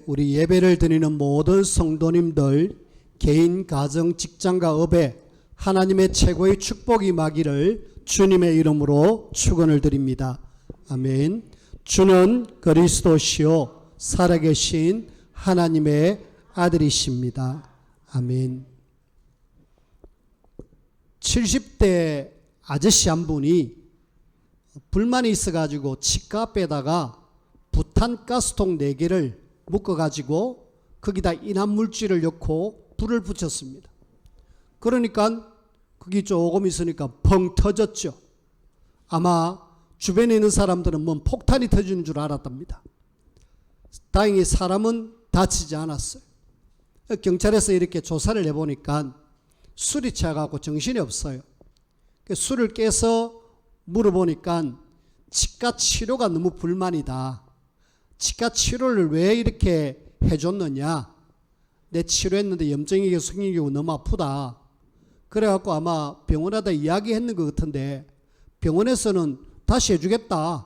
우리 예배를 드리는 모든 성도님들 개인, 가정, 직장과 업에 하나님의 최고의 축복이 임하기를 주님의 이름으로 축원을 드립니다. 아멘. 주는 그리스도시요 살아계신 하나님의 아들이십니다. 아멘. 70대 아저씨 한 분이 불만이 있어가지고 치과 앞에다가 부탄 가스통 4개를 묶어가지고 거기다 인화물질을 넣고 불을 붙였습니다. 그러니까 거기 조금 있으니까 펑 터졌죠. 아마 주변에 있는 사람들은 뭔 폭탄이 터지는 줄 알았답니다. 다행히 사람은 다치지 않았어요. 경찰에서 이렇게 조사를 해보니까 술이 취해갖고 정신이 없어요. 술을 깨서 물어보니까 치과 치료가 너무 불만이다. 치과 치료를 왜 이렇게 해줬느냐. 내 치료했는데 염증이 계속 생기고 너무 아프다. 그래갖고 아마 병원에다 이야기했는 것 같은데 병원에서는 다시 해주겠다.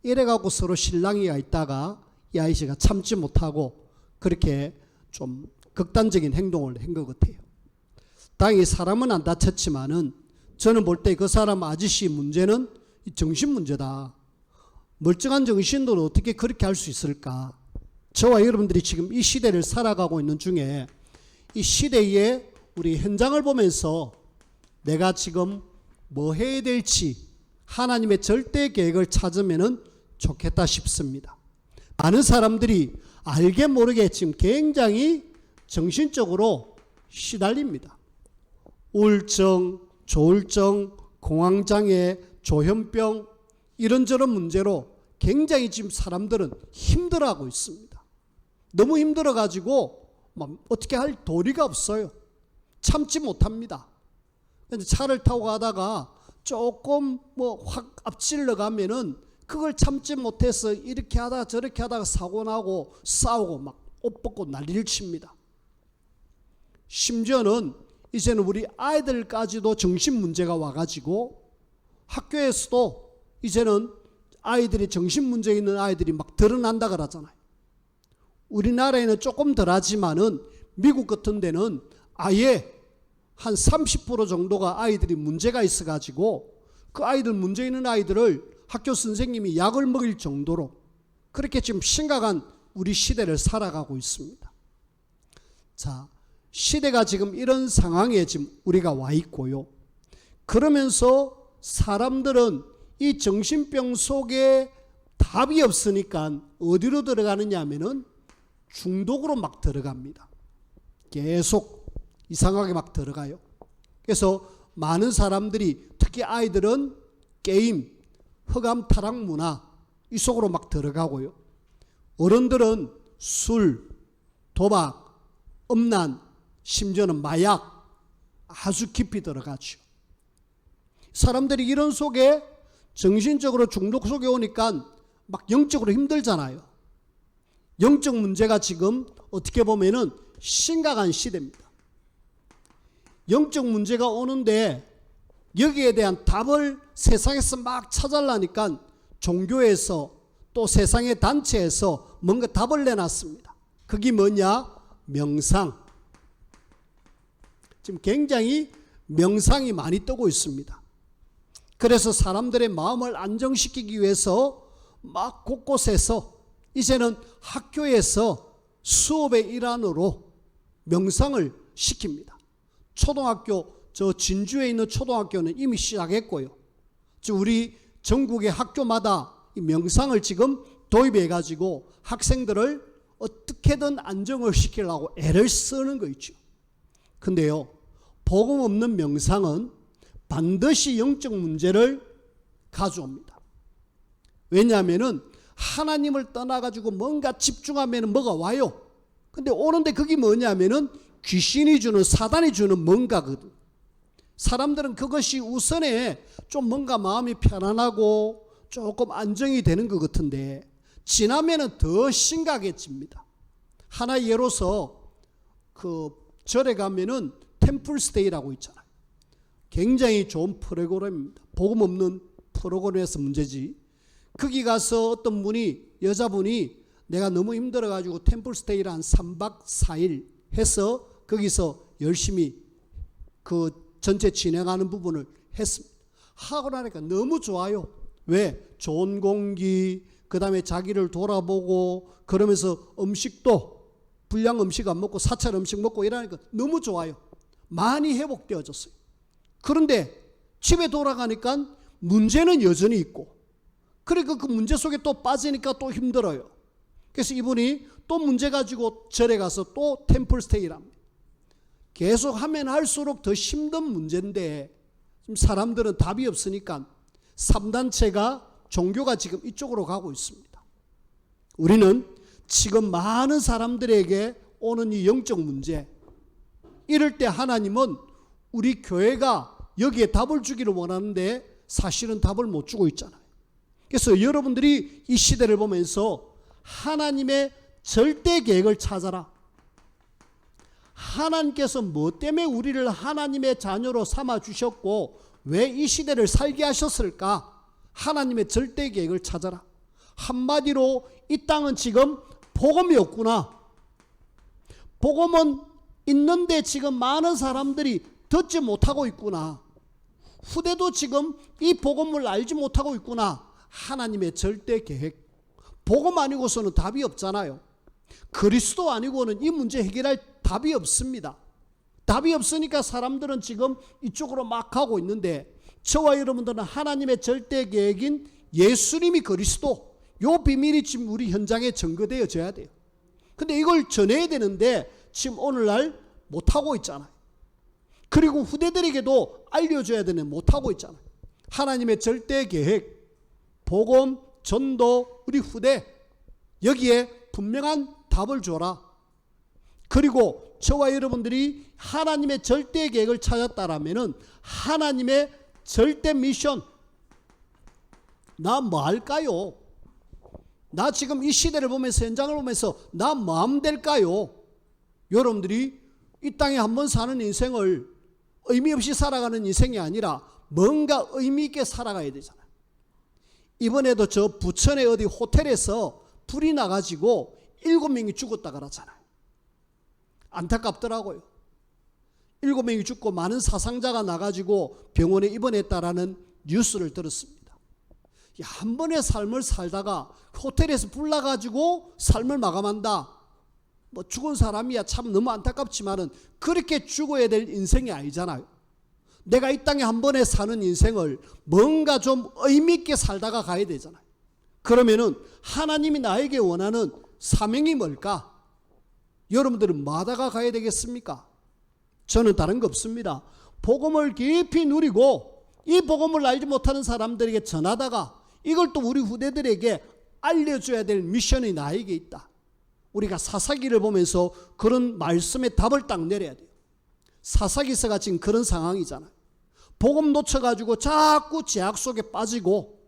이래갖고 서로 실랑이가 있다가 이 아이씨가 참지 못하고 그렇게 좀 극단적인 행동을 한 것 같아요. 다행히 사람은 안 다쳤지만은 저는 볼 때 그 사람 아저씨 문제는 정신 문제다. 멀쩡한 정신도 어떻게 그렇게 할 수 있을까? 저와 여러분들이 지금 이 시대를 살아가고 있는 중에 이 시대에 우리 현장을 보면서 내가 지금 뭐 해야 될지 하나님의 절대 계획을 찾으면 좋겠다 싶습니다. 많은 사람들이 알게 모르게 지금 굉장히 정신적으로 시달립니다. 우울증, 조울증, 공황장애, 조현병 이런저런 문제로 굉장히 지금 사람들은 힘들어하고 있습니다. 너무 힘들어가지고 어떻게 할 도리가 없어요. 참지 못합니다. 차를 타고 가다가 조금 확 앞질러 가면은 그걸 참지 못해서 이렇게 하다가 저렇게 하다가 사고 나고 싸우고 막 옷 벗고 난리를 칩니다. 심지어는 이제는 우리 아이들까지도 정신 문제가 와가지고 학교에서도 이제는 아이들이 정신 문제 있는 아이들이 막 드러난다 그러잖아요. 우리나라에는 조금 덜하지만은 미국 같은 데는 아예 한 30% 정도가 아이들이 문제가 있어가지고 그 아이들 문제 있는 아이들을 학교 선생님이 약을 먹일 정도로 그렇게 지금 심각한 우리 시대를 살아가고 있습니다. 자, 시대가 지금 이런 상황에 지금 우리가 와 있고요. 그러면서 사람들은 이 정신병 속에 답이 없으니까 어디로 들어가느냐 하면은 중독으로 막 들어갑니다. 계속 이상하게 막 들어가요. 그래서 많은 사람들이 특히 아이들은 게임, 흑암 타락 문화 이 속으로 막 들어가고요. 어른들은 술, 도박, 음란, 심지어는 마약 아주 깊이 들어가죠. 사람들이 이런 속에 정신적으로 중독 속에 오니까 막 영적으로 힘들잖아요. 영적 문제가 지금 어떻게 보면은 심각한 시대입니다. 영적 문제가 오는데 여기에 대한 답을 세상에서 막 찾으려니까 종교에서 또 세상의 단체에서 뭔가 답을 내놨습니다. 그게 뭐냐? 명상. 지금 굉장히 명상이 많이 뜨고 있습니다. 그래서 사람들의 마음을 안정시키기 위해서 막 곳곳에서 이제는 학교에서 수업의 일환으로 명상을 시킵니다. 초등학교, 저 진주에 있는 초등학교는 이미 시작했고요. 우리 전국의 학교마다 이 명상을 지금 도입해가지고 학생들을 어떻게든 안정을 시키려고 애를 쓰는 거 있죠. 근데요, 복음 없는 명상은 반드시 영적 문제를 가져옵니다. 왜냐하면은 하나님을 떠나가지고 뭔가 집중하면 뭐가 와요. 근데 오는데 그게 뭐냐면은 귀신이 주는, 사단이 주는 뭔가거든. 사람들은 그것이 우선에 좀 뭔가 마음이 편안하고 조금 안정이 되는 것 같은데 지나면은 더 심각해집니다. 하나 예로서 그 절에 가면은 템플스테이라고 있잖아요. 굉장히 좋은 프로그램입니다. 복음 없는 프로그램에서 문제지. 거기 가서 어떤 분이, 여자분이 내가 너무 힘들어가지고 템플스테이를 한 3박 4일 해서 거기서 열심히 그 전체 진행하는 부분을 했습니다. 하고 나니까 너무 좋아요. 왜? 좋은 공기, 그 다음에 자기를 돌아보고 그러면서 음식도 불량 음식 안 먹고 사찰 음식 먹고 이러니까 너무 좋아요. 많이 회복되어졌어요. 그런데 집에 돌아가니까 문제는 여전히 있고, 그러니까 그 문제 속에 또 빠지니까 또 힘들어요. 그래서 이분이 또 문제 가지고 절에 가서 또 템플스테이를 합니다. 계속 하면 할수록 더 힘든 문제인데 지금 사람들은 답이 없으니까 3단체가 종교가 지금 이쪽으로 가고 있습니다. 우리는 지금 많은 사람들에게 오는 이 영적 문제, 이럴 때 하나님은 우리 교회가 여기에 답을 주기를 원하는데 사실은 답을 못 주고 있잖아요. 그래서 여러분들이 이 시대를 보면서 하나님의 절대 계획을 찾아라. 하나님께서 뭐 때문에 우리를 하나님의 자녀로 삼아 주셨고 왜 이 시대를 살게 하셨을까? 하나님의 절대 계획을 찾아라. 한마디로 이 땅은 지금 복음이 없구나. 복음은 있는데 지금 많은 사람들이 듣지 못하고 있구나. 후대도 지금 이 복음을 알지 못하고 있구나. 하나님의 절대 계획. 복음 아니고서는 답이 없잖아요. 그리스도 아니고는 이 문제 해결할 답이 없습니다. 답이 없으니까 사람들은 지금 이쪽으로 막 가고 있는데, 저와 여러분들은 하나님의 절대 계획인 예수님이 그리스도, 요 비밀이 지금 우리 현장에 증거되어져야 돼요. 근데 이걸 전해야 되는데 지금 오늘날 못하고 있잖아요. 그리고 후대들에게도 알려줘야 되는데 못하고 있잖아요. 하나님의 절대 계획, 복음, 전도, 우리 후대, 여기에 분명한 답을 줘라. 그리고 저와 여러분들이 하나님의 절대 계획을 찾았다라면 하나님의 절대 미션, 나 뭐 할까요? 나 지금 이 시대를 보면서, 현장을 보면서 나 뭐 하면 될까요? 여러분들이 이 땅에 한번 사는 인생을 의미 없이 살아가는 인생이 아니라 뭔가 의미 있게 살아가야 되잖아요. 이번에도 저 부천의 어디 호텔에서 불이 나가지고 7명이 죽었다 그러잖아요. 안타깝더라고요. 7명이 죽고 많은 사상자가 나가지고 병원에 입원했다라는 뉴스를 들었습니다. 한 번의 삶을 살다가 호텔에서 불 나가지고 삶을 마감한다. 뭐 죽은 사람이야 참 너무 안타깝지만은 그렇게 죽어야 될 인생이 아니잖아요. 내가 이 땅에 한 번에 사는 인생을 뭔가 좀 의미 있게 살다가 가야 되잖아요. 그러면은 하나님이 나에게 원하는 사명이 뭘까? 여러분들은 뭐 하다가 가야 되겠습니까? 저는 다른 거 없습니다. 복음을 깊이 누리고 이 복음을 알지 못하는 사람들에게 전하다가 이걸 또 우리 후대들에게 알려줘야 될 미션이 나에게 있다. 우리가 사사기를 보면서 그런 말씀의 답을 딱 내려야 돼요. 사사기서가 지금 그런 상황이잖아요. 복음 놓쳐가지고 자꾸 죄악 속에 빠지고,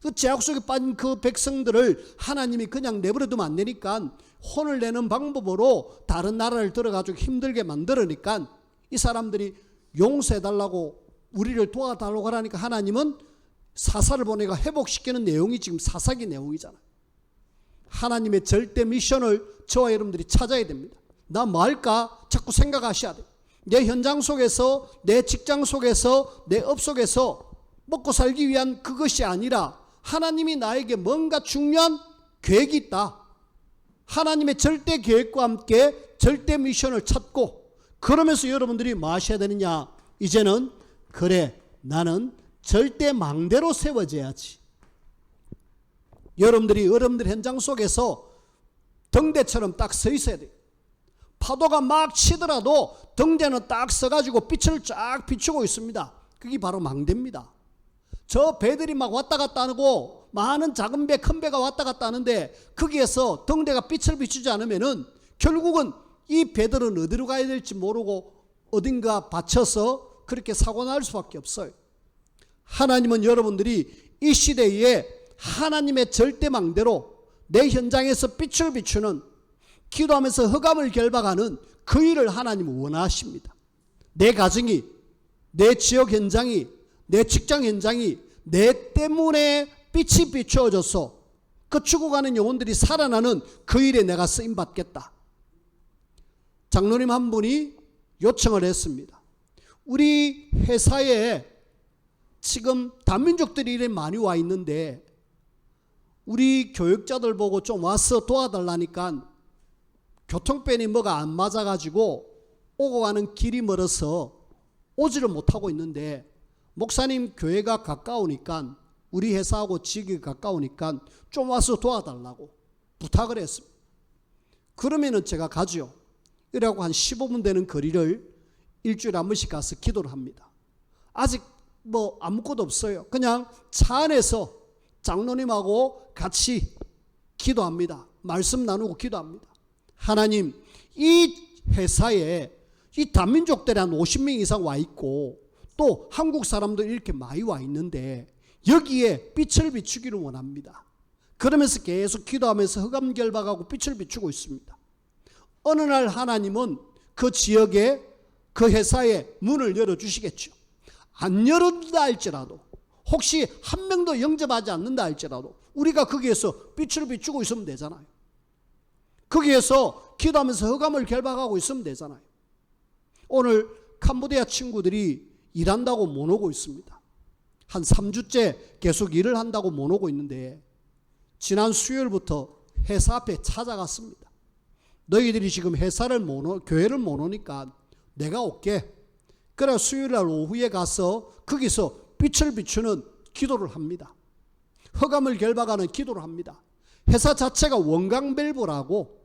그 죄악 속에 빠진 그 백성들을 하나님이 그냥 내버려두면 안 되니까 혼을 내는 방법으로 다른 나라를 들어가지고 힘들게 만들으니까 이 사람들이 용서해달라고, 우리를 도와달라고 하라니까 하나님은 사사를 보내가 회복시키는 내용이 지금 사사기 내용이잖아요. 하나님의 절대 미션을 저와 여러분들이 찾아야 됩니다. 나 뭐 할까? 자꾸 생각하셔야 돼요. 내 현장 속에서, 내 직장 속에서, 내 업 속에서 먹고 살기 위한 그것이 아니라 하나님이 나에게 뭔가 중요한 계획이 있다. 하나님의 절대 계획과 함께 절대 미션을 찾고, 그러면서 여러분들이 뭐 하셔야 되느냐? 이제는 그래, 나는 절대 망대로 세워져야지. 여러분들이 현장 속에서 등대처럼 딱 서 있어야 돼요. 파도가 막 치더라도 등대는 딱 서가지고 빛을 쫙 비추고 있습니다. 그게 바로 망대입니다. 저 배들이 막 왔다 갔다 하고 많은 작은 배, 큰 배가 왔다 갔다 하는데 거기에서 등대가 빛을 비추지 않으면은 결국은 이 배들은 어디로 가야 될지 모르고 어딘가 받쳐서 그렇게 사고 날 수밖에 없어요. 하나님은 여러분들이 이 시대에 하나님의 절대망대로 내 현장에서 빛을 비추는, 기도하면서 흑암을 결박하는 그 일을 하나님은 원하십니다. 내 가정이, 내 지역 현장이, 내 직장 현장이 내 때문에 빛이 비추어져서 그 죽어가는 영혼들이 살아나는 그 일에 내가 쓰임받겠다. 장로님 한 분이 요청을 했습니다. 우리 회사에 지금 다민족들이 이래 많이 와 있는데 우리 교육자들 보고 좀 와서 도와달라니까 교통편이 뭐가 안 맞아가지고 오고 가는 길이 멀어서 오지를 못하고 있는데 목사님 교회가 가까우니까 우리 회사하고 지역이 가까우니까 좀 와서 도와달라고 부탁을 했습니다. 그러면은 제가 가죠. 이라고 한 15분 되는 거리를 일주일에 한 번씩 가서 기도를 합니다. 아직 뭐 아무것도 없어요. 그냥 차 안에서 장로님하고 같이 기도합니다. 말씀 나누고 기도합니다. 하나님, 이 회사에 이 다민족들이 한 50명 이상 와 있고 또 한국 사람들 이렇게 많이 와 있는데 여기에 빛을 비추기를 원합니다. 그러면서 계속 기도하면서 흑암결박하고 빛을 비추고 있습니다. 어느 날 하나님은 그 지역에 그 회사에 문을 열어주시겠죠. 안 열어준다 할지라도 혹시 한 명도 영접하지 않는다 할지라도 우리가 거기에서 빛을 비추고 있으면 되잖아요. 거기에서 기도하면서 흑암을 결박하고 있으면 되잖아요. 오늘 캄보디아 친구들이 일한다고 못 오고 있습니다. 한 3주째 계속 일을 한다고 못 오고 있는데 지난 수요일부터 회사 앞에 찾아갔습니다. 너희들이 지금 교회를 못 오니까 내가 올게. 그래 수요일날 오후에 가서 거기서 빛을 비추는 기도를 합니다. 흑암을 결박하는 기도를 합니다. 회사 자체가 원광밸브라고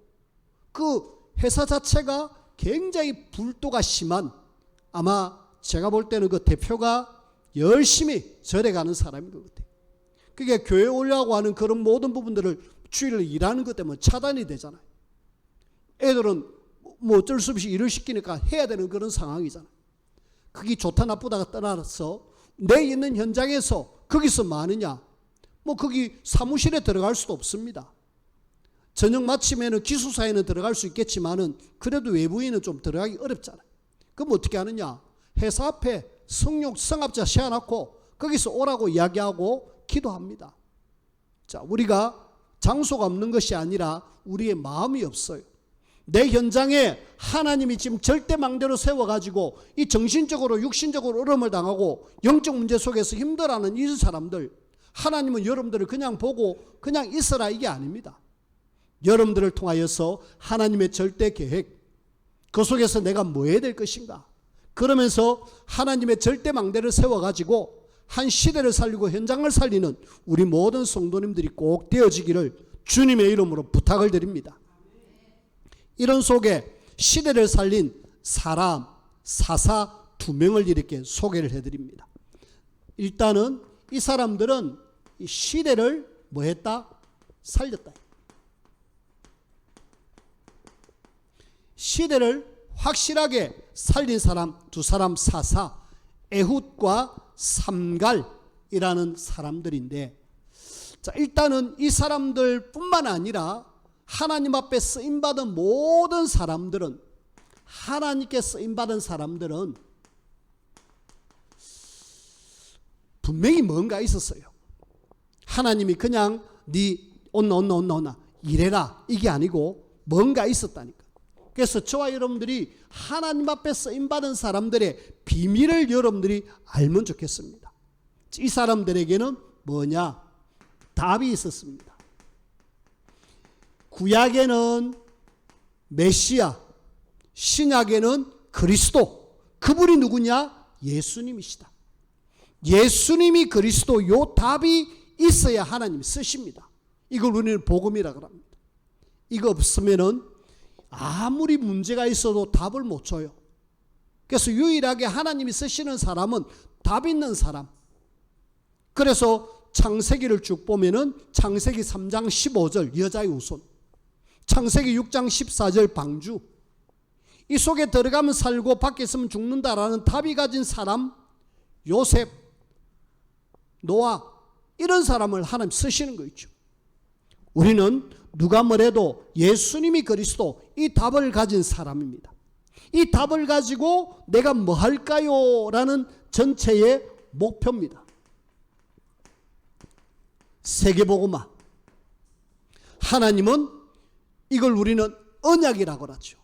그 회사 자체가 굉장히 불도가 심한 아마 제가 볼 때는 그 대표가 열심히 절에 가는 사람인 것 같아요. 그게 교회 오려고 하는 그런 모든 부분들을 주일을 일하는 것 때문에 차단이 되잖아요. 애들은 뭐 어쩔 수 없이 일을 시키니까 해야 되는 그런 상황이잖아요. 그게 좋다 나쁘다가 떠나서 내 있는 현장에서 거기서 뭐 하느냐? 뭐 거기 사무실에 들어갈 수도 없습니다. 저녁 마치면은 기숙사에는 들어갈 수 있겠지만은 그래도 외부인은 좀 들어가기 어렵잖아요. 그럼 어떻게 하느냐? 회사 앞에 성합자 세워놓고 거기서 오라고 이야기하고 기도합니다. 자, 우리가 장소가 없는 것이 아니라 우리의 마음이 없어요. 내 현장에 하나님이 지금 절대망대로 세워가지고 이 정신적으로 육신적으로 어려움을 당하고 영적 문제 속에서 힘들어하는 이 사람들, 하나님은 여러분들을 그냥 보고 그냥 있어라 이게 아닙니다. 여러분들을 통하여서 하나님의 절대 계획, 그 속에서 내가 뭐 해야 될 것인가, 그러면서 하나님의 절대망대를 세워가지고 한 시대를 살리고 현장을 살리는 우리 모든 성도님들이 꼭 되어지기를 주님의 이름으로 부탁을 드립니다. 이런 속에 시대를 살린 사람, 사사 2명을 이렇게 소개를 해드립니다. 일단은 이 사람들은 이 시대를 뭐 했다? 살렸다. 시대를 확실하게 살린 사람 2사람 사사, 에훗과 삼갈이라는 사람들인데, 자, 일단은 이 사람들뿐만 아니라 하나님 앞에 쓰임받은 모든 사람들은, 하나님께 쓰임받은 사람들은 분명히 뭔가 있었어요. 하나님이 그냥 온나 이래라 이게 아니고 뭔가 있었다니까. 그래서 저와 여러분들이 하나님 앞에 쓰임받은 사람들의 비밀을 여러분들이 알면 좋겠습니다. 이 사람들에게는 뭐냐? 답이 있었습니다. 구약에는 메시아, 신약에는 그리스도, 그분이 누구냐? 예수님이시다. 예수님이 그리스도, 요 답이 있어야 하나님이 쓰십니다. 이걸 우리는 복음이라고 합니다. 이거 없으면은 아무리 문제가 있어도 답을 못 줘요. 그래서 유일하게 하나님이 쓰시는 사람은 답 있는 사람. 그래서 창세기를 쭉 보면은 창세기 3장 15절 여자의 후손, 창세기 6장 14절 방주, 이 속에 들어가면 살고 밖에 있으면 죽는다라는 답이 가진 사람, 요셉, 노아, 이런 사람을 하나님 쓰시는 거 있죠. 우리는 누가 뭐래도 예수님이 그리스도, 이 답을 가진 사람입니다. 이 답을 가지고 내가 뭐 할까요? 라는 전체의 목표입니다. 세계복음화, 하나님은 이걸 우리는 언약이라고 하죠.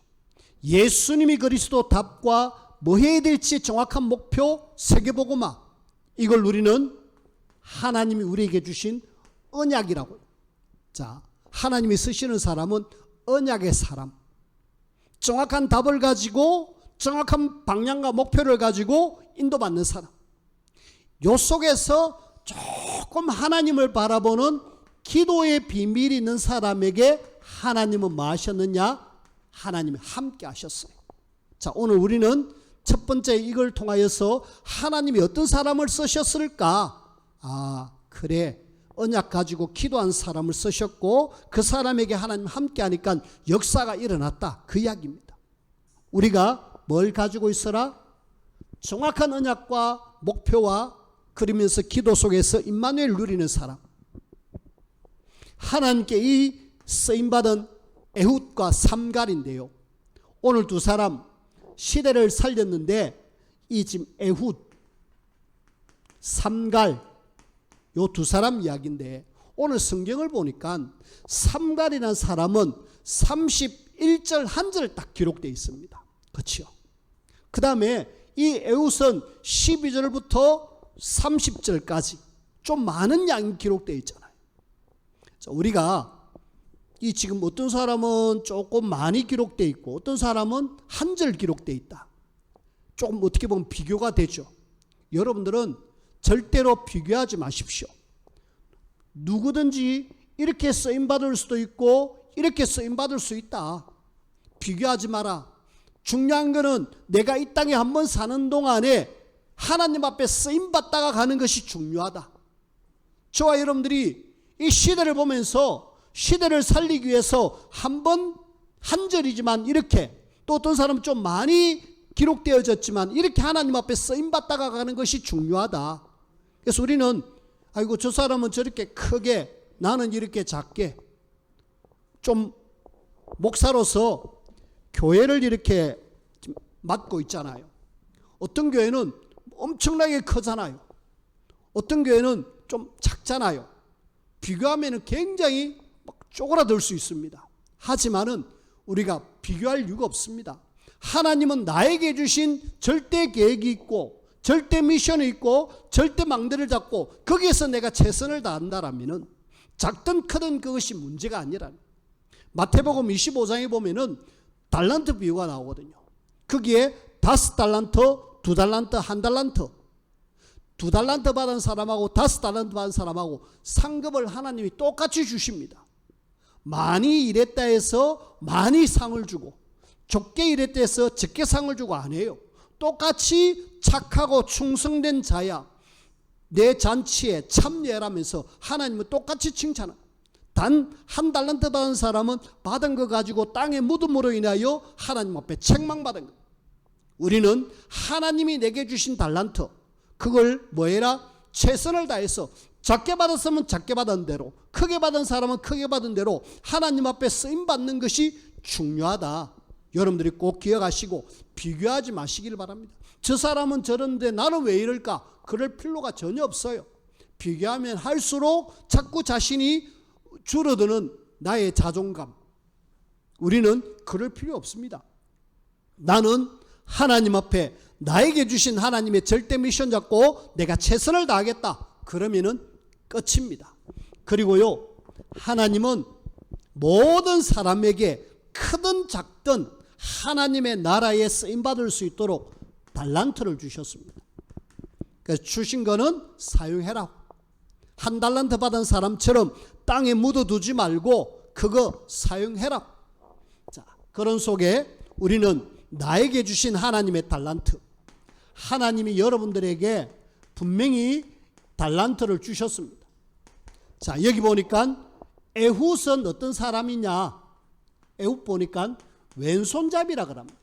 예수님이 그리스도답과 뭐 해야 될지 정확한 목표 세계복음화, 이걸 우리는 하나님이 우리에게 주신 언약이라고. 자, 하나님이 쓰시는 사람은 언약의 사람, 정확한 답을 가지고 정확한 방향과 목표를 가지고 인도받는 사람. 요 속에서 조금 하나님을 바라보는 기도의 비밀이 있는 사람에게 하나님은 뭐 하셨느냐? 하나님이 함께 하셨어요. 자, 오늘 우리는 첫 번째 이걸 통하여서 하나님이 어떤 사람을 쓰셨을까? 아, 그래, 언약 가지고 기도한 사람을 쓰셨고 그 사람에게 하나님 함께 하니까 역사가 일어났다, 그 이야기입니다. 우리가 뭘 가지고 있어라? 정확한 언약과 목표와 그러면서 기도 속에서 임마누엘 누리는 사람. 하나님께 이 쓰임받은 에훗과 삼갈인데요, 오늘 두 사람 시대를 살렸는데 이 지금 에훗, 삼갈, 요 두 사람 이야기인데 오늘 성경을 보니까 삼갈이라는 사람은 31절 한 절 딱 기록되어 있습니다. 그렇죠? 그 다음에 이 에훗은 12절부터 30절까지 좀 많은 양이 기록되어 있잖아요. 자, 우리가 이 지금 어떤 사람은 조금 많이 기록되어 있고 어떤 사람은 한 절 기록되어 있다. 조금 어떻게 보면 비교가 되죠. 여러분들은 절대로 비교하지 마십시오. 누구든지 이렇게 쓰임받을 수도 있고 이렇게 쓰임받을 수 있다. 비교하지 마라. 중요한 것은 내가 이 땅에 한번 사는 동안에 하나님 앞에 쓰임받다가 가는 것이 중요하다. 저와 여러분들이 이 시대를 보면서 시대를 살리기 위해서 한 절이지만 이렇게, 또 어떤 사람은 좀 많이 기록되어졌지만 이렇게 하나님 앞에 쓰임받다가 가는 것이 중요하다. 그래서 우리는 아이고 저 사람은 저렇게 크게, 나는 이렇게 작게, 좀 목사로서 교회를 이렇게 맡고 있잖아요. 어떤 교회는 엄청나게 크잖아요. 어떤 교회는 좀 작잖아요. 비교하면 굉장히 막 쪼그라들 수 있습니다. 하지만은 우리가 비교할 이유가 없습니다. 하나님은 나에게 주신 절대 계획이 있고 절대 미션이 있고 절대 망대를 잡고 거기에서 내가 최선을 다한다라면은 작든 크든 그것이 문제가 아니라. 마태복음 25장에 보면은 달란트 비유가 나오거든요. 거기에 5달란트, 2달란트, 1달란트, 2달란트 받은 사람하고 5달란트 받은 사람하고 상급을 하나님이 똑같이 주십니다. 많이 일했다 해서 많이 상을 주고 적게 일했다 해서 적게 상을 주고 안 해요. 똑같이 착하고 충성된 자야 내 잔치에 참여하면서 하나님은 똑같이 칭찬합니다. 단 1달란트 받은 사람은 받은 거 가지고 땅에 묻음으로 인하여 하나님 앞에 책망받은 것. 우리는 하나님이 내게 주신 달란트, 그걸 뭐해라? 최선을 다해서 작게 받았으면 작게 받은 대로, 크게 받은 사람은 크게 받은 대로 하나님 앞에 쓰임받는 것이 중요하다. 여러분들이 꼭 기억하시고 비교하지 마시길 바랍니다. 저 사람은 저런데 나는 왜 이럴까? 그럴 필요가 전혀 없어요. 비교하면 할수록 자꾸 자신이 줄어드는 나의 자존감. 우리는 그럴 필요 없습니다. 나는 하나님 앞에 나에게 주신 하나님의 절대 미션 잡고 내가 최선을 다하겠다. 그러면은 끝입니다. 그리고요, 하나님은 모든 사람에게 크든 작든 하나님의 나라에 쓰임받을 수 있도록 달란트를 주셨습니다. 그래서 주신 거는 사용해라. 1달란트 받은 사람처럼 땅에 묻어두지 말고 그거 사용해라. 자, 그런 속에 우리는 나에게 주신 하나님의 달란트, 하나님이 여러분들에게 분명히 달란트를 주셨습니다. 자, 여기 보니까 에훗은 어떤 사람이냐? 에훗 보니까 왼손잡이라 그럽니다.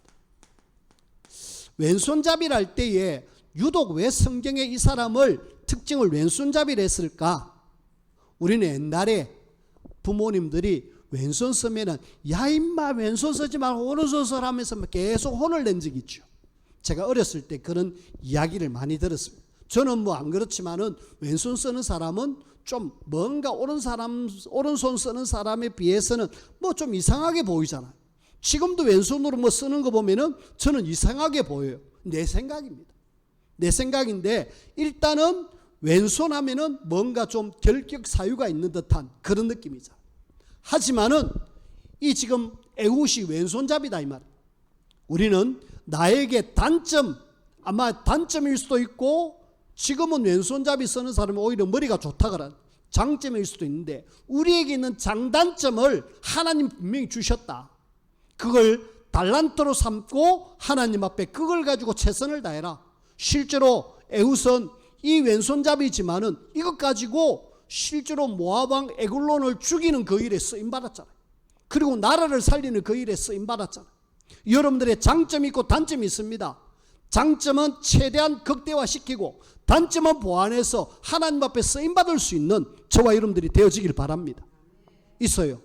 왼손잡이라 할 때에 유독 왜 성경에 이 사람을 특징을 왼손잡이를 했을까? 우리는 옛날에 부모님들이 왼손 쓰면은 야 임마 왼손 쓰지 말고 오른손 쓰라 하면서 계속 혼을 낸 적이 있죠. 제가 어렸을 때 그런 이야기를 많이 들었습니다. 저는 뭐 안 그렇지만은 왼손 쓰는 사람은 좀 뭔가 오른손 쓰는 사람에 비해서는 뭐 좀 이상하게 보이잖아요. 지금도 왼손으로 뭐 쓰는 거 보면은 저는 이상하게 보여요. 내 생각입니다. 내 생각인데 일단은 왼손 하면은 뭔가 좀 결격 사유가 있는 듯한 그런 느낌이잖아요. 하지만은 이 지금 에훗이 왼손잡이다 이 말이에요. 우리는 나에게 아마 단점일 수도 있고 지금은 왼손잡이 쓰는 사람은 오히려 머리가 좋다 그런 장점일 수도 있는데 우리에게 있는 장단점을 하나님 분명히 주셨다. 그걸 달란트로 삼고 하나님 앞에 그걸 가지고 최선을 다해라. 실제로 에훗은 이 왼손잡이지만은 이것 가지고 실제로 모압 왕 에글론을 죽이는 그 일에 쓰임 받았잖아요. 그리고 나라를 살리는 그 일에 쓰임 받았잖아요. 여러분들의 장점이 있고 단점이 있습니다. 장점은 최대한 극대화시키고 단점은 보완해서 하나님 앞에 쓰임 받을 수 있는 저와 여러분들이 되어지길 바랍니다. 있어요.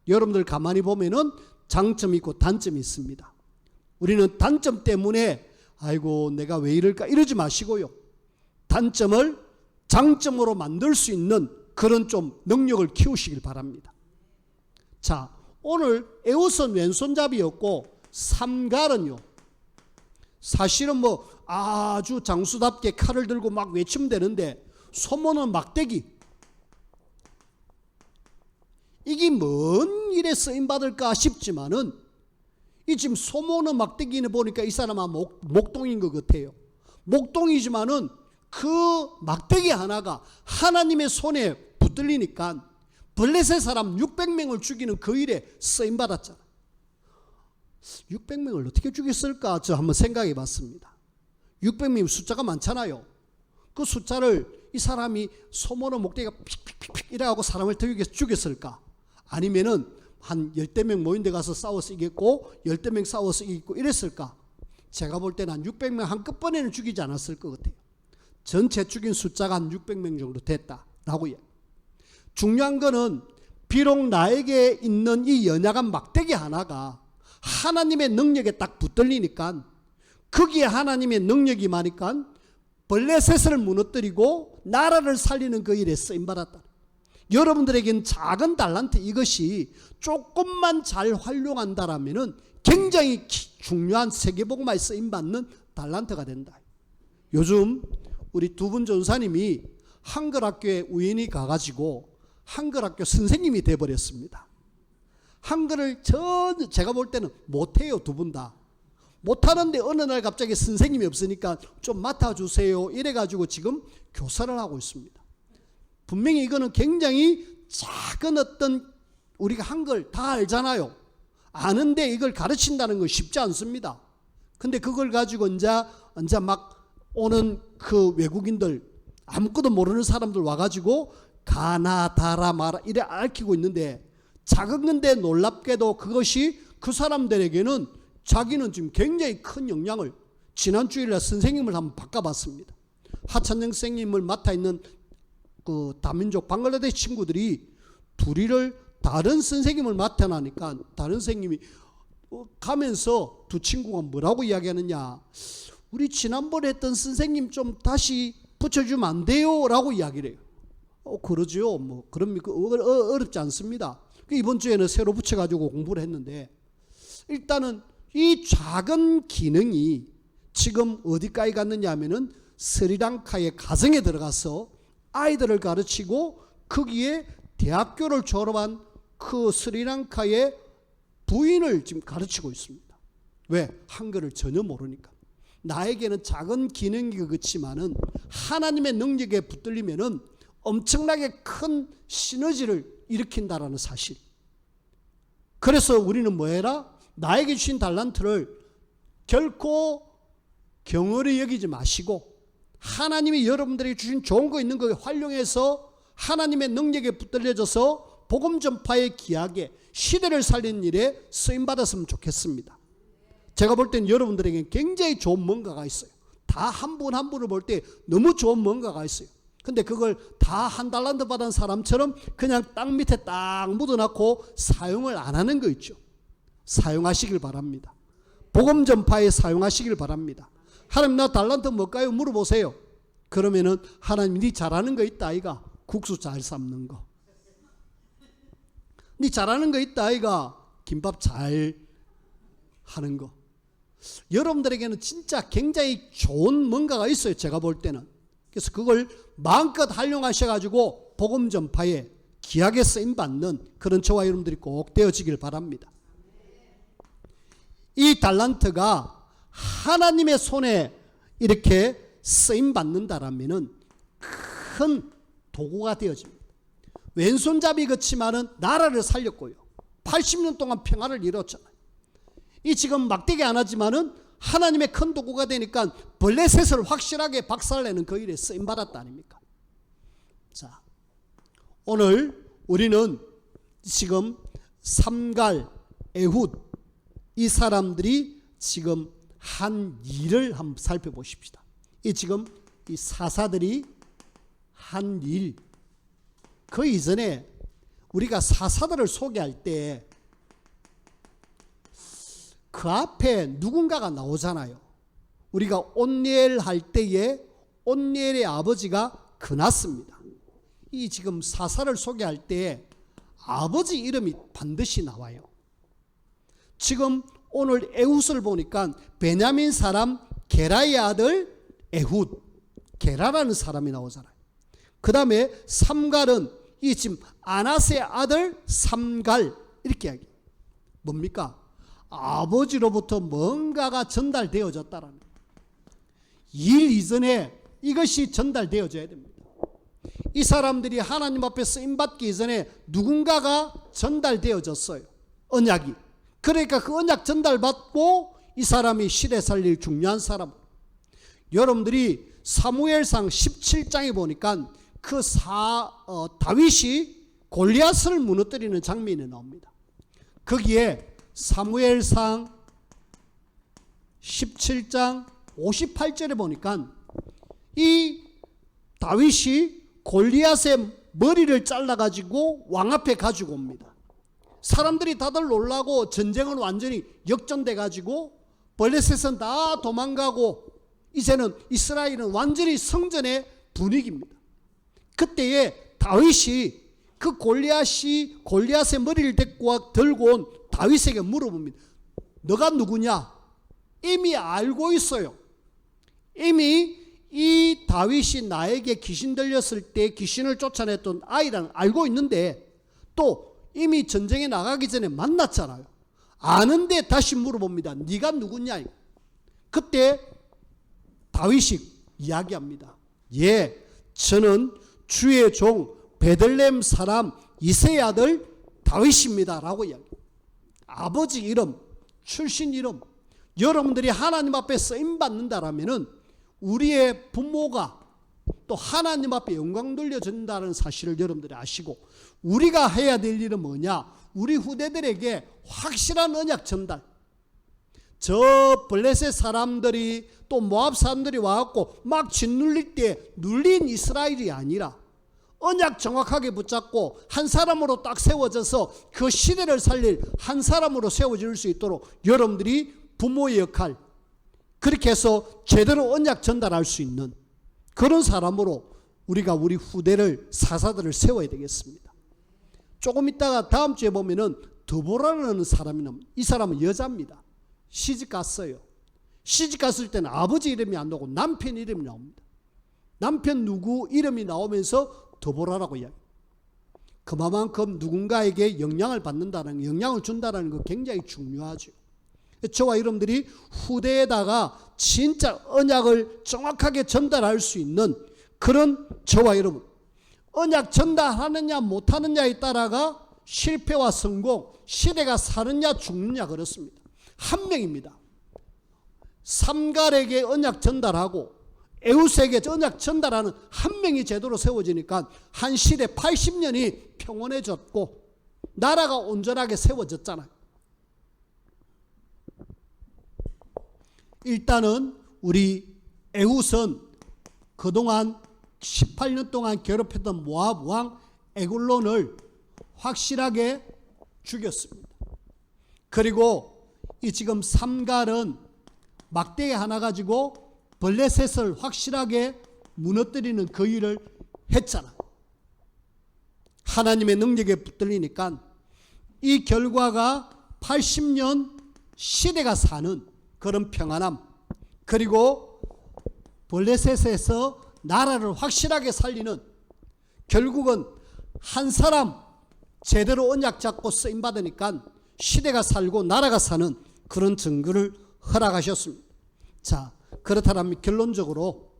여러분들 가만히 보면은 장점이 있고 단점이 있습니다. 우리는 단점 때문에 아이고 내가 왜 이럴까 이러지 마시고요. 단점을 장점으로 만들 수 있는 그런 좀 능력을 키우시길 바랍니다. 자, 오늘 에훗은 왼손잡이였고 삼갈은요. 사실은 뭐 아주 장수답게 칼을 들고 막 외치면 되는데 소모는 막대기. 이게 뭔 일에 쓰임받을까 싶지만은 이 지금 소모는 막대기는 보니까 이 사람은 목동인 것 같아요. 목동이지만은 그 막대기 하나가 하나님의 손에 붙들리니까 블레셋 사람 600명을 죽이는 그 일에 쓰임받았잖아. 600명을 어떻게 죽였을까 저 한번 생각해 봤습니다. 600명 숫자가 많잖아요. 그 숫자를 이 사람이 소모는 목대기가 픽픽픽 이래가지고 사람을 더 죽였을까? 아니면은 한 10대 명 모인 데 가서 싸워서 이겼고 10대 명 싸워서 이겼고 이랬을까? 제가 볼 때는 한 600명 한꺼번에는 죽이지 않았을 것 같아요. 전체 죽인 숫자가 한 600명 정도 됐다라고요. 중요한 거는 비록 나에게 있는 이 연약한 막대기 하나가 하나님의 능력에 딱 붙들리니까 거기에 하나님의 능력이 많으니까 블레셋을 무너뜨리고 나라를 살리는 그 일에 쓰임받았다. 여러분들에게는 작은 달란트 이것이 조금만 잘 활용한다라면 굉장히 중요한 세계복음화에 쓰임받는 달란트가 된다. 요즘 우리 두 분 전사님이 한글학교에 우연히 가가지고 한글학교 선생님이 돼버렸습니다. 한글을 제가 볼 때는 못해요. 두 분 다. 못하는데 어느 날 갑자기 선생님이 없으니까 좀 맡아주세요 이래가지고 지금 교사를 하고 있습니다. 분명히 이거는 굉장히 작은 어떤 우리가 한글 다 알잖아요. 아는데 이걸 가르친다는 건 쉽지 않습니다. 근데 그걸 가지고 이제 막 오는 그 외국인들 아무것도 모르는 사람들 와가지고 가나 다라 마라 이래 앓히고 있는데 작은 건데 놀랍게도 그것이 그 사람들에게는 자기는 지금 굉장히 큰 영향을 지난 주일에 선생님을 한번 바꿔봤습니다. 하찬영 선생님을 맡아 있는 그 다민족 방글라데시 친구들이 둘이를 다른 선생님을 맡아나니까 다른 선생님이 가면서 두 친구가 뭐라고 이야기하느냐, 우리 지난번에 했던 선생님 좀 다시 붙여주면 안 돼요? 라고 이야기를 해요. 그러죠. 뭐 그럼 어렵지 않습니다. 이번 주에는 새로 붙여가지고 공부를 했는데 일단은 이 작은 기능이 지금 어디까지 갔느냐 하면은 스리랑카의 가정에 들어가서 아이들을 가르치고 거기에 대학교를 졸업한 그 스리랑카의 부인을 지금 가르치고 있습니다. 왜? 한글을 전혀 모르니까. 나에게는 작은 기능이 그렇지만은 하나님의 능력에 붙들리면은 엄청나게 큰 시너지를 일으킨다라는 사실. 그래서 우리는 뭐 해라? 나에게 주신 달란트를 결코 경홀히 여기지 마시고 하나님이 여러분들에게 주신 좋은 거 있는 거 활용해서 하나님의 능력에 붙들려져서 복음 전파의 기약에 시대를 살리는 일에 쓰임받았으면 좋겠습니다. 제가 볼 때는 여러분들에게 굉장히 좋은 뭔가가 있어요. 다 한 분 한 분을 볼 때 너무 좋은 뭔가가 있어요. 근데 그걸 다 한 달란트 받은 사람처럼 그냥 땅 밑에 딱 묻어놓고 사용을 안 하는 거 있죠. 사용하시길 바랍니다. 복음 전파에 사용하시길 바랍니다. 하나님 나 달란트 뭘까요? 물어보세요. 그러면은 하나님 네 잘하는 거 있다 아이가? 국수 잘 삶는 거. 니 잘하는 거 있다 아이가. 김밥 잘 하는 거. 여러분들에게는 진짜 굉장히 좋은 뭔가가 있어요. 제가 볼 때는. 그래서 그걸 마음껏 활용하셔가지고 복음 전파에 귀하게 쓰임받는 그런 저와 여러분들이 꼭 되어지길 바랍니다. 이 달란트가 하나님의 손에 이렇게 쓰임받는다라면 큰 도구가 되어집니다. 왼손잡이 그치만은 나라를 살렸고요. 80년 동안 평화를 이뤘잖아요. 이 지금 막대기 안 하지만은 하나님의 큰 도구가 되니까 블레셋을 확실하게 박살내는 그 일에 쓰임받았다 아닙니까? 자, 오늘 우리는 지금 삼갈, 에훗 이 사람들이 지금 한 일을 한번 살펴보십시다. 이 지금 이 사사들이 한 일, 그 이전에 우리가 사사들을 소개할 때 그 앞에 누군가가 나오잖아요. 우리가 온니엘 할 때에 온니엘의 아버지가 그낫습니다. 이 지금 사사를 소개할 때 아버지 이름이 반드시 나와요. 지금 오늘 에훗을 보니까 베냐민 사람 게라의 아들 에훗, 게라라는 사람이 나오잖아요. 그 다음에 삼갈은 이 지금 아낫의 아들 삼갈 이렇게 이야기해요. 뭡니까? 아버지로부터 뭔가가 전달되어졌다라는 거예요. 일 이전에 이것이 전달되어져야 됩니다. 이 사람들이 하나님 앞에 쓰임받기 이전에 누군가가 전달되어졌어요. 언약이. 그러니까 그 언약 전달받고 이 사람이 시대 살릴 중요한 사람. 여러분들이 사무엘상 17장에 보니까 다윗이 골리앗을 무너뜨리는 장면이 나옵니다. 거기에 사무엘상 17장 58절에 보니까 이 다윗이 골리앗의 머리를 잘라가지고 왕 앞에 가지고 옵니다. 사람들이 다들 놀라고 전쟁은 완전히 역전돼가지고 블레셋은 다 도망가고 이제는 이스라엘은 완전히 성전의 분위기입니다. 그때에 다윗이 그 골리앗의 머리를 들고 온 다윗에게 물어봅니다. 너가 누구냐? 이미 알고 있어요. 이미 이 다윗이 나에게 귀신 들렸을 때 귀신을 쫓아냈던 아이라는 알고 있는데 또 이미 전쟁에 나가기 전에 만났잖아요. 아는데 다시 물어봅니다. 네가 누구냐? 그때 다윗이 이야기합니다. 예, 저는 주의 종 베들레헴 사람 이새의 아들 다윗입니다 라고 이야기합니다. 아버지 이름, 출신 이름. 여러분들이 하나님 앞에 쓰임받는다라면 우리의 부모가 또 하나님 앞에 영광 돌려준다는 사실을 여러분들이 아시고 우리가 해야 될 일은 뭐냐? 우리 후대들에게 확실한 언약 전달. 저 블레셋 사람들이 또 모압 사람들이 와갖고 막 짓눌릴 때 눌린 이스라엘이 아니라 언약 정확하게 붙잡고 한 사람으로 딱 세워져서 그 시대를 살릴 한 사람으로 세워질 수 있도록 여러분들이 부모의 역할, 그렇게 해서 제대로 언약 전달할 수 있는 그런 사람으로 우리가 우리 후대를 사사들을 세워야 되겠습니다. 조금 있다가 다음 주에 보면은 드보라라는 사람이 나옵니다. 이 사람은 여자입니다. 시집 갔어요. 시집 갔을 때는 아버지 이름이 안 나오고 남편 이름이 나옵니다. 남편 누구 이름이 나오면서 드보라라고 이야기해요. 그만큼 누군가에게 영향을 받는다는, 영향을 준다는 거 굉장히 중요하죠. 저와 여러분들이 후대에다가 진짜 언약을 정확하게 전달할 수 있는 그런 저와 여러분, 언약 전달하느냐 못하느냐에 따라가 실패와 성공, 시대가 사느냐 죽느냐 그렇습니다. 한 명입니다. 삼갈에게 언약 전달하고 에훗에게 언약 전달하는 한 명이 제대로 세워지니까 한 시대 80년이 평온해졌고 나라가 온전하게 세워졌잖아요. 일단은 우리 에훗은 그동안 18년 동안 괴롭혔던 모압 왕 에글론을 확실하게 죽였습니다. 그리고 이 지금 삼갈은 막대기 하나 가지고 블레셋을 확실하게 무너뜨리는 그 일을 했잖아요. 하나님의 능력에 붙들리니까 이 결과가 80년 시대가 사는 그런 평안함, 그리고 블레셋에서 나라를 확실하게 살리는, 결국은 한 사람 제대로 언약 잡고 쓰임 받으니까 시대가 살고 나라가 사는 그런 증거를 허락하셨습니다. 자, 그렇다면 결론적으로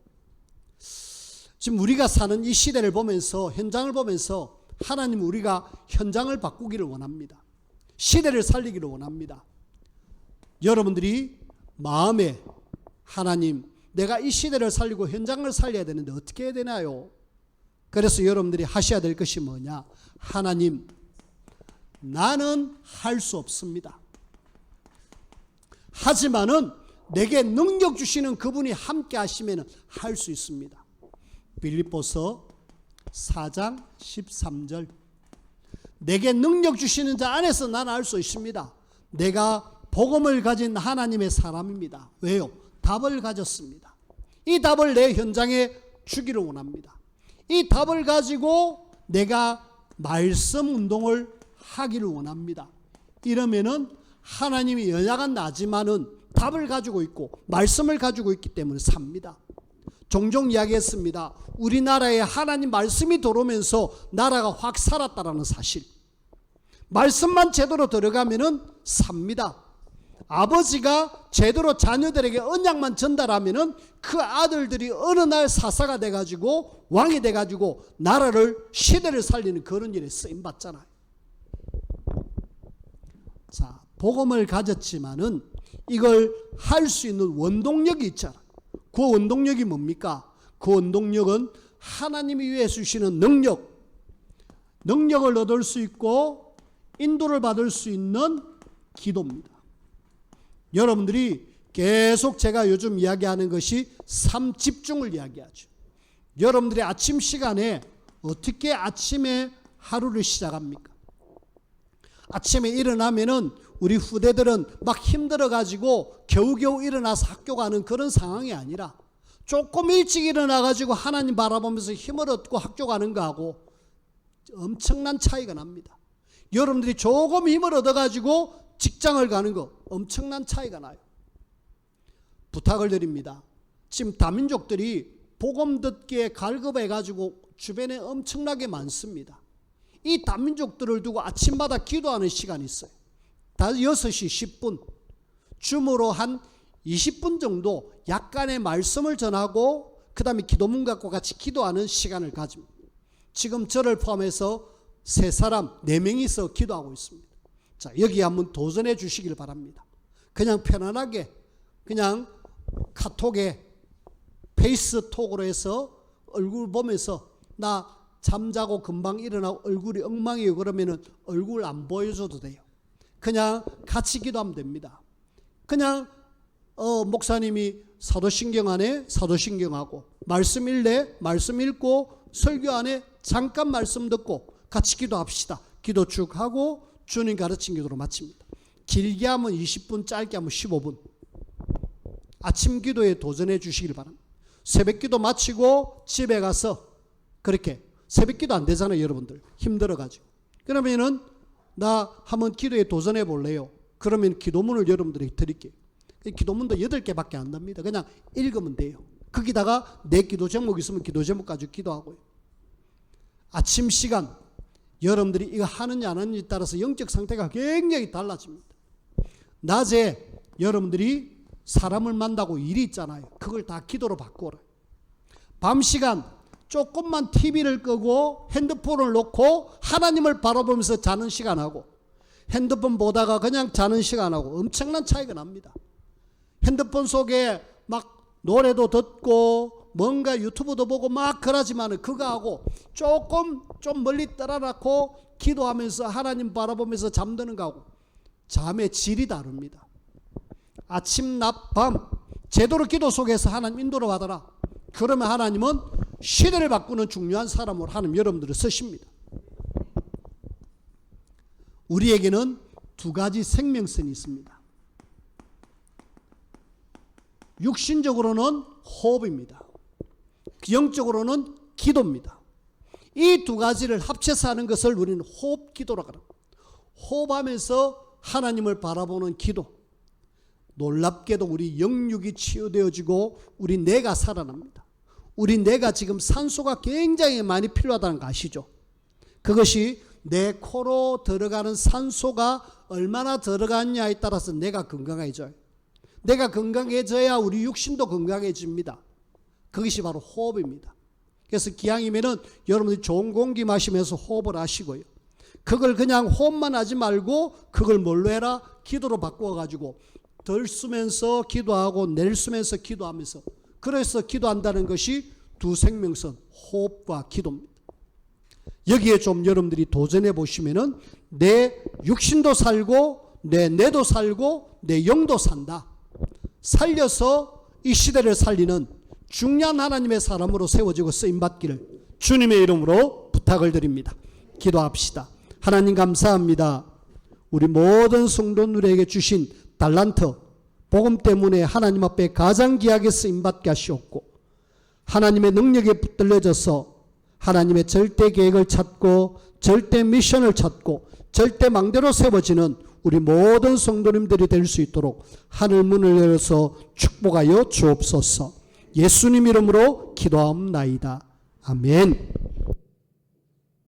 지금 우리가 사는 이 시대를 보면서, 현장을 보면서 하나님, 우리가 현장을 바꾸기를 원합니다. 시대를 살리기를 원합니다. 여러분들이 마음에 하나님, 내가 이 시대를 살리고 현장을 살려야 되는데 어떻게 해야 되나요? 그래서 여러분들이 하셔야 될 것이 뭐냐? 하나님, 나는 할 수 없습니다. 하지만은 내게 능력 주시는 그분이 함께 하시면 할 수 있습니다. 빌립보서 4장 13절. 내게 능력 주시는 자 안에서 나는 할 수 있습니다. 내가 복음을 가진 하나님의 사람입니다. 왜요? 답을 가졌습니다. 이 답을 내 현장에 주기를 원합니다. 이 답을 가지고 내가 말씀 운동을 하기를 원합니다. 이러면은 하나님이 연약한 나지만은 답을 가지고 있고 말씀을 가지고 있기 때문에 삽니다. 종종 이야기했습니다. 우리나라에 하나님 말씀이 들어오면서 나라가 확 살았다라는 사실. 말씀만 제대로 들어가면은 삽니다. 아버지가 제대로 자녀들에게 언약만 전달하면은 그 아들들이 어느 날 사사가 돼가지고 왕이 돼가지고 나라를, 시대를 살리는 그런 일에 쓰임 받잖아요. 자, 복음을 가졌지만은 이걸 할 수 있는 원동력이 있잖아. 그 원동력이 뭡니까? 그 원동력은 하나님이 위해 주시는 능력을 얻을 수 있고 인도를 받을 수 있는 기도입니다. 여러분들이 계속 제가 요즘 이야기하는 것이 삶 집중을 이야기하죠. 여러분들이 아침 시간에 어떻게 아침에 하루를 시작합니까? 아침에 일어나면은 우리 후대들은 막 힘들어가지고 겨우겨우 일어나서 학교 가는 그런 상황이 아니라 조금 일찍 일어나가지고 하나님 바라보면서 힘을 얻고 학교 가는 거하고 엄청난 차이가 납니다. 여러분들이 조금 힘을 얻어가지고 직장을 가는 거 엄청난 차이가 나요. 부탁을 드립니다. 지금 다민족들이 복음 듣기에 갈급해가지고 주변에 엄청나게 많습니다. 이 다민족들을 두고 아침마다 기도하는 시간이 있어요. 다 6시 10분. 줌으로 한 20분 정도 약간의 말씀을 전하고 그 다음에 기도문 갖고 같이 기도하는 시간을 가집니다. 지금 저를 포함해서 3사람, 4명이서 기도하고 있습니다. 자, 여기 한번 도전해 주시길 바랍니다. 그냥 편안하게, 그냥 카톡에 페이스톡으로 해서 얼굴 보면서 나 잠자고 금방 일어나고 얼굴이 엉망이에요. 그러면은 얼굴 안 보여줘도 돼요. 그냥 같이 기도하면 됩니다. 그냥 목사님이 사도신경 안에 사도신경하고 말씀 읽래 말씀 읽고 설교 안에 잠깐 말씀 듣고 같이 기도합시다. 기도 쭉 하고 주님 가르친 기도로 마칩니다. 길게 하면 20분, 짧게 하면 15분. 아침 기도에 도전해 주시길 바랍니다. 새벽 기도 마치고 집에 가서 그렇게, 새벽 기도 안 되잖아요, 여러분들. 힘들어가지고. 그러면은 나 한번 기도에 도전해 볼래요? 그러면 기도문을 여러분들에게 드릴게요. 기도문도 8개밖에 안 납니다. 그냥 읽으면 돼요. 거기다가 내 기도 제목 있으면 기도 제목 가지고 기도하고요. 아침 시간 여러분들이 이거 하느냐 안 하느냐에 따라서 영적 상태가 굉장히 달라집니다. 낮에 여러분들이 사람을 만나고 일이 있잖아요. 그걸 다 기도로 바꿔라. 밤 시간 조금만 TV를 끄고 핸드폰을 놓고 하나님을 바라보면서 자는 시간하고 핸드폰 보다가 그냥 자는 시간하고 엄청난 차이가 납니다. 핸드폰 속에 막 노래도 듣고 뭔가 유튜브도 보고 막 그러지만 그거하고 조금 좀 멀리 떨어놓고 기도하면서 하나님 바라보면서 잠드는 거하고 잠의 질이 다릅니다. 아침, 낮, 밤 제대로 기도 속에서 하나님 인도를 받아라. 그러면 하나님은 시대를 바꾸는 중요한 사람으로 하나님 여러분들을 쓰십니다. 우리에게는 2가지 생명선이 있습니다. 육신적으로는 호흡입니다. 영적으로는 기도입니다. 이 두 가지를 합쳐서 하는 것을 우리는 호흡 기도라고 합니다. 호흡하면서 하나님을 바라보는 기도. 놀랍게도 우리 영육이 치유되어지고 우리 뇌가 살아납니다. 우리 뇌가 지금 산소가 굉장히 많이 필요하다는 거 아시죠? 그것이 내 코로 들어가는 산소가 얼마나 들어갔냐에 따라서 뇌가 건강해져요. 뇌가 건강해져야 우리 육신도 건강해집니다. 그것이 바로 호흡입니다. 그래서 기왕이면은 여러분들이 좋은 공기 마시면서 호흡을 하시고요. 그걸 그냥 호흡만 하지 말고 그걸 뭘로 해라? 기도로 바꾸어가지고 덜 쓰면서 기도하고 낼 쓰면서 기도하면서, 그래서 기도한다는 것이 두 생명선 호흡과 기도입니다. 여기에 좀 여러분들이 도전해 보시면은 내 육신도 살고 내 뇌도 살고 내 영도 산다. 살려서 이 시대를 살리는 중요한 하나님의 사람으로 세워지고 쓰임받기를 주님의 이름으로 부탁을 드립니다. 기도합시다. 하나님 감사합니다. 우리 모든 성도들에게 주신 달란트, 복음 때문에 하나님 앞에 가장 귀하게 쓰임받게 하시옵고, 하나님의 능력에 붙들려져서 하나님의 절대 계획을 찾고 절대 미션을 찾고 절대 망대로 세워지는 우리 모든 성도님들이 될 수 있도록 하늘 문을 열어서 축복하여 주옵소서. 예수님 이름으로 기도하옵나이다. 아멘.